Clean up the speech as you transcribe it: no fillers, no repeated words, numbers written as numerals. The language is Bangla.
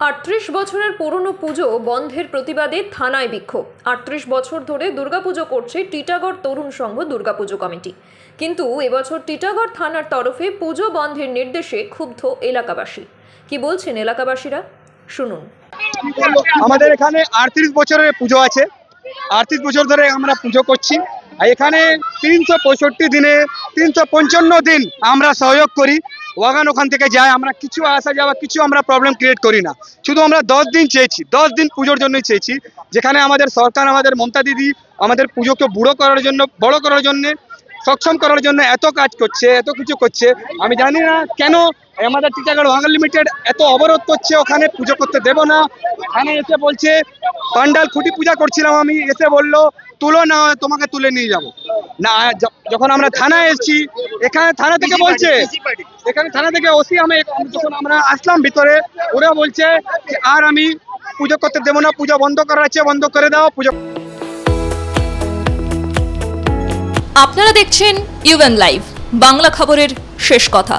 38 বছরের পুরনো পুজো বন্ধের প্রতিবাদে থানায় বিক্ষোভ। 38 বছর ধরে দুর্গাপুজো করছে টিটাগড় তরুণ সংঘ দুর্গাপুজো কমিটি, কিন্তু এবছর টিটাগড় থানার তরফে পুজো বন্ধের নির্দেশে ক্ষুব্ধ এলাকাবাসী। কি বলছেন এলাকাবাসীরা, শুনুন। আমাদের এখানে 38 বছরের পুজো আছে। 38 বছর ধরে আমরা পুজো করছি। এখানে 365 দিনে 355 দিন আমরা সহযোগ করি। ওয়াগান ওখান থেকে যায়, আমরা কিছু আসা যাওয়া কিছু আমরা প্রবলেম ক্রিয়েট করি না। শুধু আমরা 10 দিন চেয়েছি, 10 দিন পুজোর জন্যই চেয়েছি, যেখানে আমাদের সরকার, আমাদের মমতা দিদি আমাদের পুজোকে বড় করার জন্য সক্ষম করার জন্য এত কাজ করছে, এত কিছু করছে। আমি জানি না কেন আমাদের টিটাগড় ওয়াগান লিমিটেড এত অবরোধ করছে, ওখানে পুজো করতে দেব না। এখানে এসে বলছে, পান্ডাল খুঁটি পূজা করছিলাম আমি, এসে বললো তুলো না, তোমাকে তুলে নিয়ে যাব না। যখন আমরা থানায় এসেছি, এখানে থানা থেকে বলছে, এখানে থানা থেকে ওসি যখন আমরা আসলাম ভিতরে, ওরা বলছে যে আর আমি পুজো করতে দেবো না, পুজো বন্ধ করা আছে, বন্ধ করে দাও পুজো। আপনারা দেখছেন ইউএন লাইভ, বাংলা খবরের শেষ কথা।